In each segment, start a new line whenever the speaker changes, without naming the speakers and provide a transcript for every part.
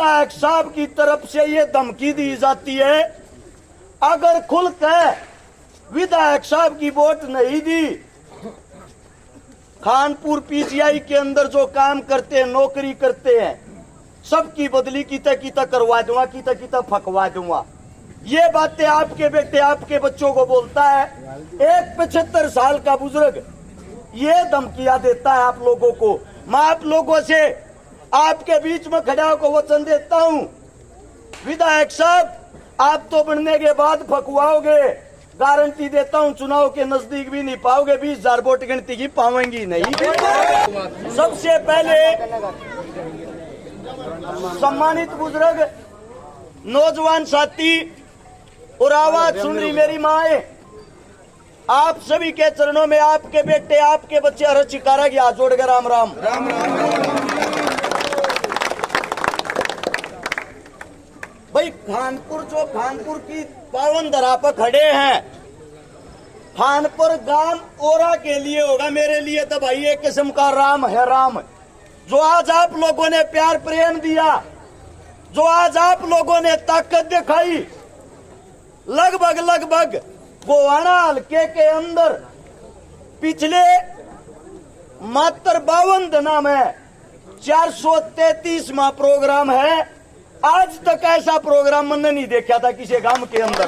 विधायक साहब की तरफ से ये धमकी दी जाती है, अगर खुल कर विधायक साहब की वोट नहीं दी, खानपुर पीजीआई के अंदर जो काम करते हैं, नौकरी करते हैं, सबकी बदली कीता करवा दूंगा, कीता फकवा दूंगा। ये बातें आपके बेटे आपके बच्चों को बोलता है। एक 75 साल का बुजुर्ग ये धमकियां देता है आप लोगों को। मैं आप लोगों से आपके बीच में खड़ा होकर वचन देता हूं, विधायक साहब आप तो बनने के बाद फकवाओगे, गारंटी देता हूं चुनाव के नजदीक भी नहीं पाओगे, 20,000 वोट गिनती की पाएंगी नहीं। सबसे पहले सम्मानित बुजुर्ग, नौजवान साथी और आवाज सुन रही मेरी माए, आप सभी के चरणों में आपके बेटे आपके बच्चे हर चिकारा की हाथ जोड़कर राम राम। भाई खानपुर की पावन धरा पर खड़े हैं, खानपुर गांव ओरा के लिए होगा, मेरे लिए तो भाई एक किस्म का राम है। राम जो आज आप लोगों ने प्यार प्रेम दिया, जो आज आप लोगों ने ताकत दिखाई, लगभग गोवाना हल्के के अंदर पिछले मात्र 52 दिना में 433वां प्रोग्राम है। आज तक ऐसा प्रोग्राम मैंने नहीं देखा था किसी गांव के अंदर।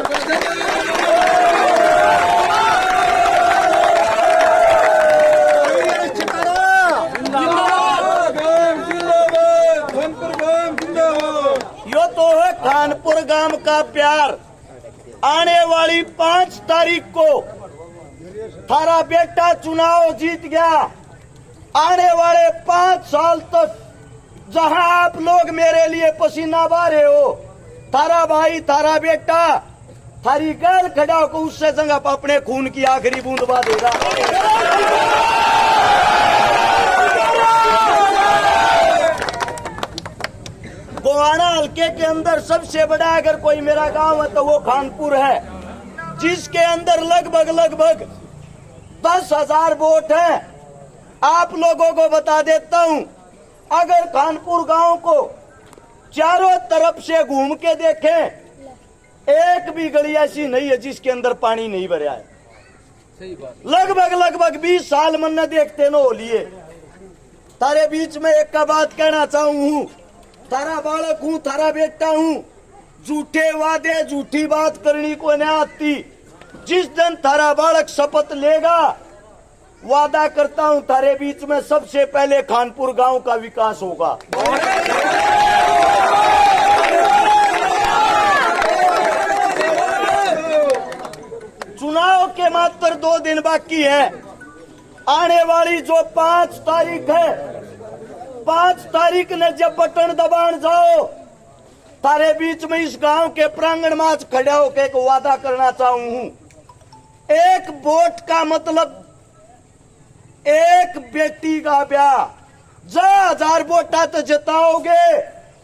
यो तो है खानपुर गांव का प्यार। आने वाली 5 तारीख को थारा बेटा चुनाव जीत गया। आने वाले 5 साल तक जहां आप लोग मेरे लिए पसीना बहा रहे हो, थारा भाई थारा बेटा थारी गैल खड़ा होकर उससे जगह पर अपने खून की आखिरी बूंद बहा देगा। गोवाना हल्के के अंदर सबसे बड़ा अगर कोई मेरा गांव है तो वो खानपुर है, जिसके अंदर लगभग 10,000 वोट है। आप लोगों को बता देता हूं, अगर खानपुर गांव को चारों तरफ से घूम के देखें, एक भी गली ऐसी नहीं है जिसके अंदर पानी नहीं भरा है। सही बात। लगभग 20 साल मन देखते न हो लिए। तारे बीच में एक का बात कहना चाहूं, थारा बालक हूं, थारा बेटा हूं, झूठे वादे झूठी बात करनी को नहीं आती। जिस दिन थारा बालक शपथ लेगा, वादा करता हूं थारे बीच में सबसे पहले खानपुर गांव का विकास होगा। चुनाव के मात्र 2 दिन बाकी है। आने वाली जो 5 तारीख है, 5 तारीख ने जब बटन दबान जाओ, तारे बीच में इस गांव के प्रांगण में आज खड़े होकर एक वादा करना चाहूं। एक वोट का मतलब एक बेटी का ब्याह। 1000 वोट तो जिताओगे,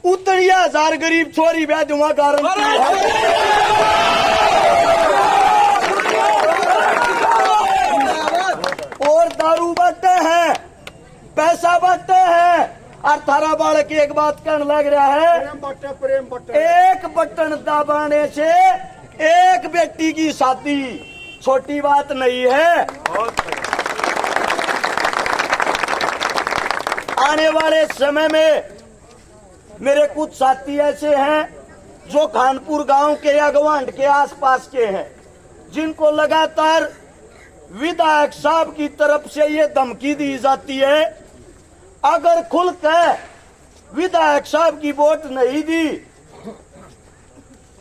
उतनी 1000 गरीब छोरी ब्याह दूंगा, गारंटी है। और दारू बांटते हैं, पैसा बांटते हैं, और थारा बालक एक बात कहने लग रहा है, एक बटन दबाने से एक बेटी की शादी छोटी बात नहीं है। आने वाले समय में मेरे कुछ साथी ऐसे हैं जो खानपुर गांव के या गवांड के आसपास के हैं, जिनको लगातार विधायक साहब की तरफ से ये धमकी दी जाती है, अगर खुलकर विधायक साहब की वोट नहीं दी,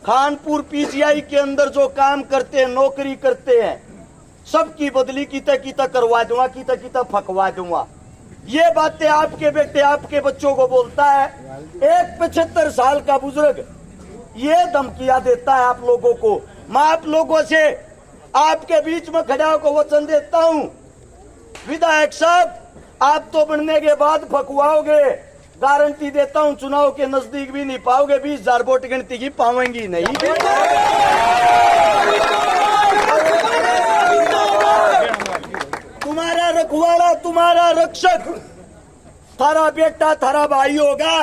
खानपुर पीजीआई के अंदर जो काम करते हैं, नौकरी करते हैं, सबकी बदली कीता करवा दूंगा, कीता फकवा दूंगा। ये बातें आपके बेटे आपके बच्चों को बोलता है। एक 75 साल का बुजुर्ग ये धमकियां देता है आप लोगों को। मैं आप लोगों से आपके बीच में खड़ा होकर वचन देता हूं, विधायक साहब आप तो बनने के बाद फकवाओगे, गारंटी देता हूं चुनाव के नजदीक भी नहीं पाओगे, 20,000 वोट गिनती की पाएंगी नहीं। तुम्हारा रखवाला तुम्हारा रक्षक थारा बेटा थारा भाई होगा।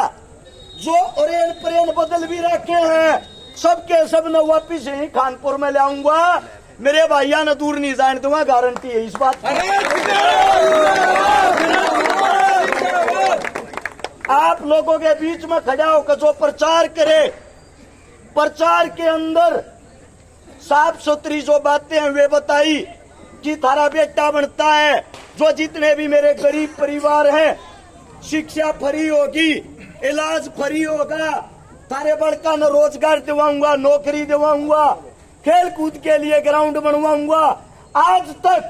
जो ओरेन परेन बदल भी रखे हैं, सबके सब न वापिस यही खानपुर में ले आऊंगा। मेरे भैया न दूर नहीं जाने दूंगा, गारंटी है इस बात की। आप लोगों के बीच में खड़ा होकर जो प्रचार करे, प्रचार के अंदर साफ सुथरी जो बातें हैं वे बताई कि थारा बेटा बनता है, जो जितने भी मेरे गरीब परिवार हैं शिक्षा फ्री होगी, इलाज फ्री होगा, थारे बड़का न रोजगार दिवाऊंगा, नौकरी दिवाऊंगा, खेल कूद के लिए ग्राउंड बनवाऊंगा। आज तक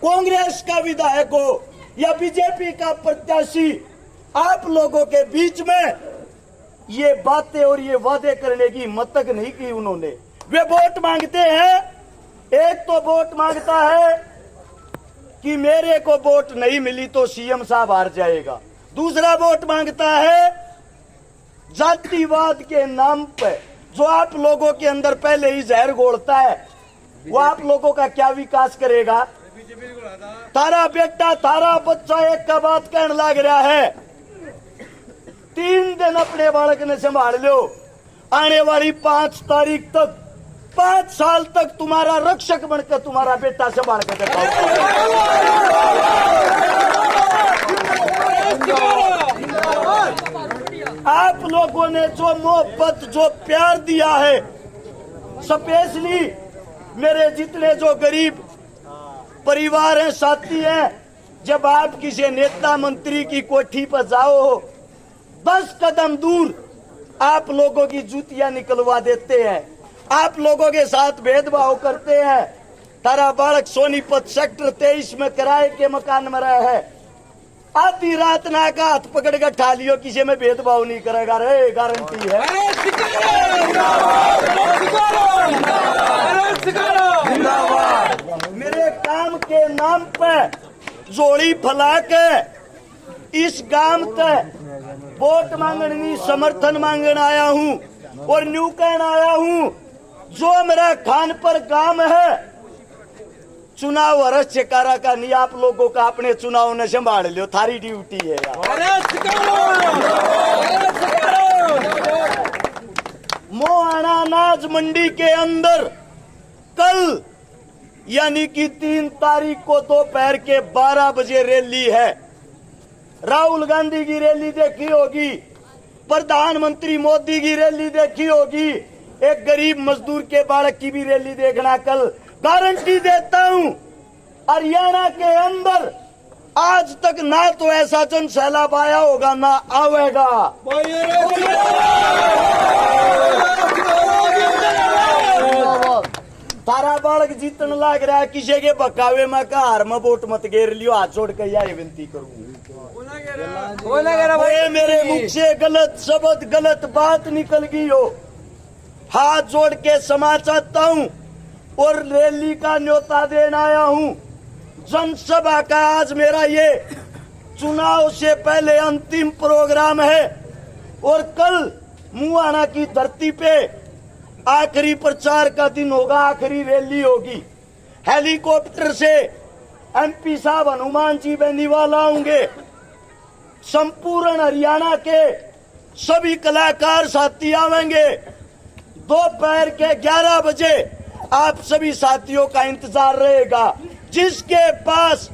कांग्रेस का विधायक हो या बीजेपी का प्रत्याशी आप लोगों के बीच में ये बातें और ये वादे करने की हिम्मत तक नहीं की उन्होंने। वे वोट मांगते हैं, एक तो वोट मांगता है कि मेरे को वोट नहीं मिली तो सीएम साहब हार जाएगा, दूसरा वोट मांगता है जातिवाद के नाम पे जो आप लोगों के अंदर पहले ही जहर घोलता है, वो आप लोगों का क्या विकास करेगा। तारा बेटा तारा बच्चा एक का बात कहने लग रहा है, 3 दिन अपने बालक ने संभाल लो, आने वाली 5 तारीख तक 5 साल तक तुम्हारा रक्षक बनकर तुम्हारा बेटा संभाल कर आप लोगों ने जो मोहब्बत जो प्यार दिया है, स्पेशली मेरे जितने जो गरीब परिवार हैं, साथी हैं, जब आप किसी नेता मंत्री की कोठी पर जाओ 10 कदम दूर आप लोगों की जूतियां निकलवा देते हैं, आप लोगों के साथ भेदभाव करते हैं। तारा बालक सोनीपत सेक्टर 23 में किराए के मकान में रहा है, आधी रात ना का हाथ पकड़ कर ठा लियो, किसी में भेदभाव नहीं करेगा रे, गारंटी है। मेरे काम के नाम पे जोड़ी फैला के इस गांव तक वोट मांगने समर्थन मांगने आया हूं और न्यू कहने आया हूं, जो मेरा खानपुर गांव है चुनाव हरस चकारा का नहीं, आप लोगों का अपने चुनाव ने संभाल लो, थारी ड्यूटी है मोहाना अनाज मंडी के अंदर कल यानी कि 3 तारीख को दोपहर के 12 बजे रैली है। राहुल गांधी की रैली देखी होगी, प्रधानमंत्री मोदी की रैली देखी होगी, एक गरीब मजदूर के बालक की भी रैली देखना कल। गारंटी देता हूं हरियाणा के अंदर आज तक ना तो ऐसा जन सैलाब आया होगा ना आवेगा। तारा बालक जीतने लग रहा है, किसी के बकावे में का हार में वोट मत घेर लियो, हाथ जोड़ के यही विनती करूंगी। मेरे मुख से गलत शब्द गलत बात निकल गई हो, हाथ जोड़ के क्षमा चाहता हूं और रैली का न्योता देने आया हूं। जनसभा का आज मेरा ये चुनाव से पहले अंतिम प्रोग्राम है और कल मुआना की धरती पे आखिरी प्रचार का दिन होगा, आखिरी रैली होगी। हेलीकॉप्टर से एमपी साहब हनुमान जी बेनीवाल आएंगे, संपूर्ण हरियाणा के सभी कलाकार साथी आवेंगे। दोपहर के 11 बजे आप सभी साथियों का इंतजार रहेगा। जिसके पास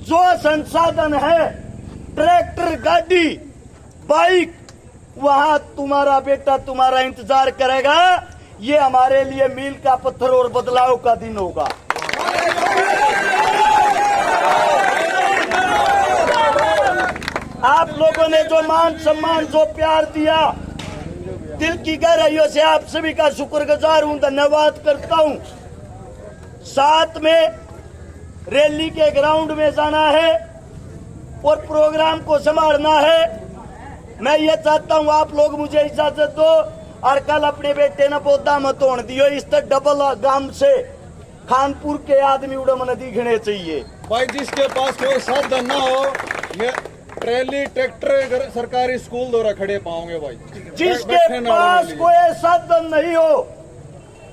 जो संसाधन है, ट्रैक्टर, गाड़ी, बाइक, वहां तुम्हारा बेटा तुम्हारा इंतजार करेगा। ये हमारे लिए मील का पत्थर और बदलाव का दिन होगा। आप लोगों ने जो मान सम्मान जो प्यार दिया, दिल की गहराइयों से आप सभी का शुक्रगुजार हूं, धन्यवाद करता हूं। साथ में रैली के ग्राउंड में जाना है और प्रोग्राम को संभालना है। मैं ये चाहता हूं आप लोग मुझे इजाजत दो और कल अपने बेटे ने पौधा मत तोड़ दियो। इस तक डबल गांव से खानपुर के आदमी उड़म नदी घिने चाहिए।
भाई जिसके पास कोई साधन ना हो, ये ट्रेली ट्रैक्टर सरकारी स्कूल द्वारा खड़े पाओगे भाई।
जिसके पास कोई साधन नहीं हो,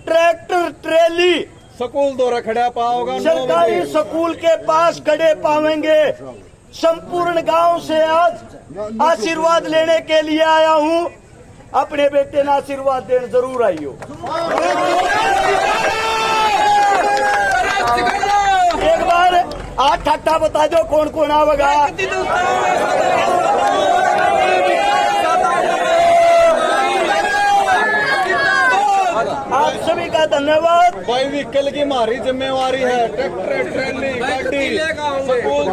ट्रैक्टर ट्रेली
स्कूल द्वारा खड़ा पाओगे,
सरकारी स्कूल के पास खड़े पावेंगे। संपूर्ण गांव से आज आशीर्वाद लेने के लिए आया हूं। अपने बेटे ने आशीर्वाद देने जरूर आई हो। एक बार 8 ठट्ठा बता दो कौन कौन आवेगा। आप सभी का धन्यवाद।
भाई व्हीकल की हमारी जिम्मेवारी है, ट्रैक्टर ट्रैली गाड़ी स्कूल